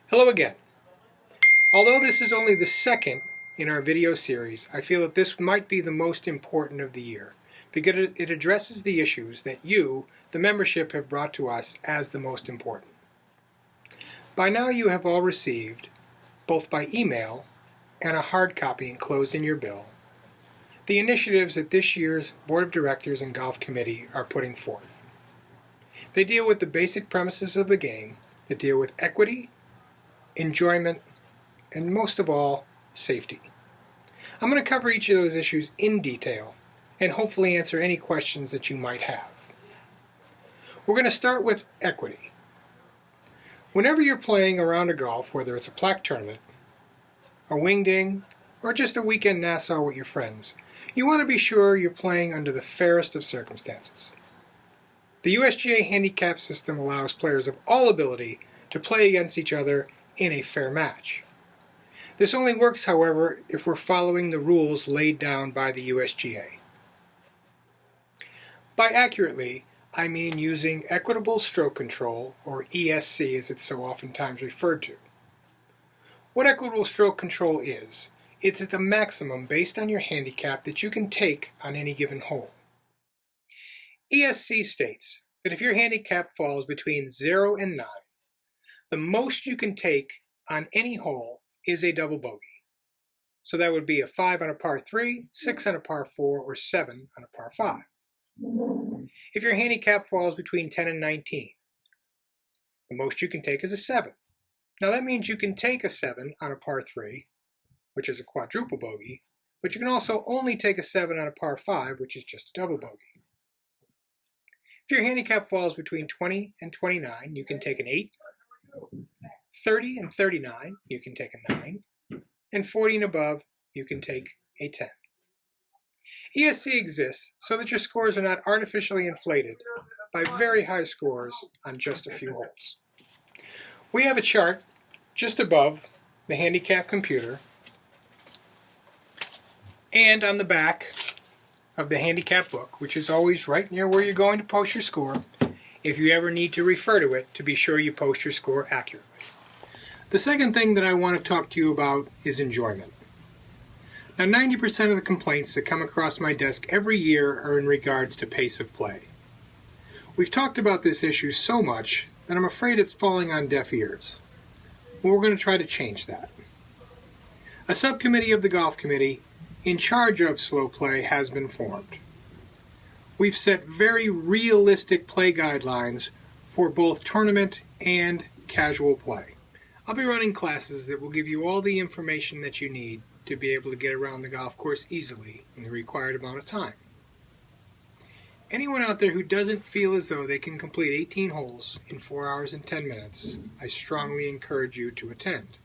Hello again. Although this is only the second in our video series, I feel that this might be the most important of the year because it addresses the issues that you, the membership, have brought to us as the most important. By now you have all received, both by email and a hard copy enclosed in your bill, the initiatives that this year's Board of Directors and Golf Committee are putting forth. They deal with the basic premises of the game, that deal with equity, enjoyment, and most of all, safety. I'm going to cover each of those issues in detail and hopefully answer any questions that you might have. We're going to start with equity. Whenever you're playing a round of golf, whether it's a plaque tournament, a wingding, or just a weekend Nassau with your friends, you want to be sure you're playing under the fairest of circumstances. The USGA handicap system allows players of all ability to play against each other in a fair match. This only works, however, if we're following the rules laid down by the USGA. By accurately, I mean using equitable stroke control, or ESC as it's so oftentimes referred to. What equitable stroke control is, it's at the maximum based on your handicap that you can take on any given hole. ESC states that if your handicap falls between 0 and 9, the most you can take on any hole is a double bogey. So that would be a 5 on a par 3, 6 on a par 4, or 7 on a par 5. If your handicap falls between 10 and 19, the most you can take is a 7. Now that means you can take a 7 on a par 3, which is a quadruple bogey, but you can also only take a 7 on a par 5, which is just a double bogey. If your handicap falls between 20 and 29, you can take an 8. 30 and 39, you can take a 9, and 40 and above, you can take a 10. ESC exists so that your scores are not artificially inflated by very high scores on just a few holes. We have a chart just above the handicap computer and on the back of the handicap book, which is always right near where you're going to post your score, if you ever need to refer to it to be sure you post your score accurately. The second thing that I want to talk to you about is enjoyment. Now 90% of the complaints that come across my desk every year are in regards to pace of play. We've talked about this issue so much that I'm afraid it's falling on deaf ears. Well, we're going to try to change that. A subcommittee of the Golf Committee in charge of slow play has been formed. We've set very realistic play guidelines for both tournament and casual play. I'll be running classes that will give you all the information that you need to be able to get around the golf course easily in the required amount of time. Anyone out there who doesn't feel as though they can complete 18 holes in 4 hours and 10 minutes, I strongly encourage you to attend.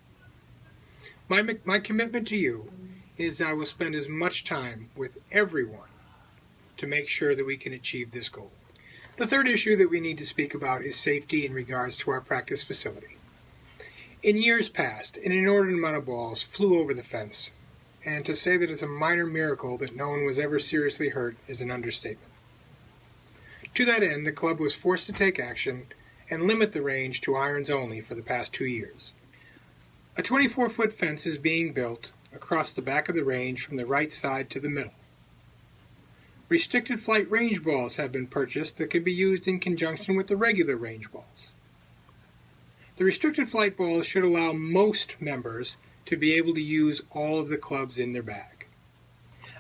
My commitment to you is I will spend as much time with everyone to make sure that we can achieve this goal. The third issue that we need to speak about is safety in regards to our practice facility. In years past, an inordinate amount of balls flew over the fence, and to say that it's a minor miracle that no one was ever seriously hurt is an understatement. To that end, the club was forced to take action and limit the range to irons only for the past 2 years. A 24-foot fence is being built across the back of the range from the right side to the middle. Restricted flight range balls have been purchased that can be used in conjunction with the regular range balls. The restricted flight balls should allow most members to be able to use all of the clubs in their bag.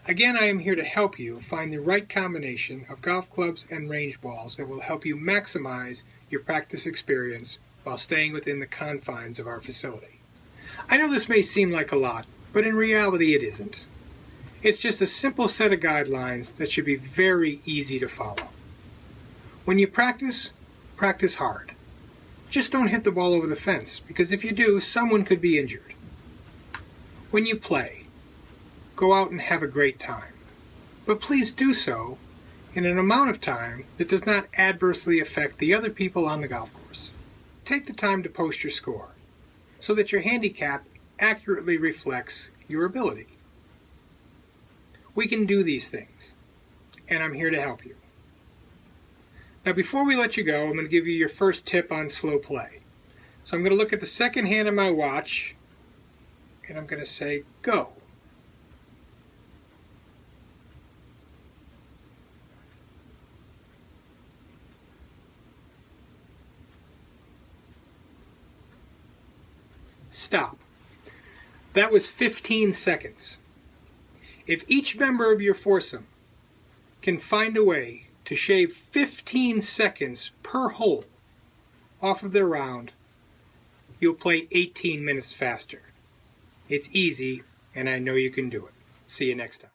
Again, I am here to help you find the right combination of golf clubs and range balls that will help you maximize your practice experience while staying within the confines of our facility. I know this may seem like a lot, but in reality it isn't. It's just a simple set of guidelines that should be very easy to follow. When you practice, practice hard. Just don't hit the ball over the fence, because if you do, someone could be injured. When you play, go out and have a great time. But please do so in an amount of time that does not adversely affect the other people on the golf course. Take the time to post your score so that your handicap accurately reflects your ability. We can do these things, and I'm here to help you. Now before we let you go, I'm going to give you your first tip on slow play. So I'm going to look at the second hand of my watch, and I'm going to say, go. Stop. That was 15 seconds. If each member of your foursome can find a way to shave 15 seconds per hole off of their round, you'll play 18 minutes faster. It's easy, and I know you can do it. See you next time.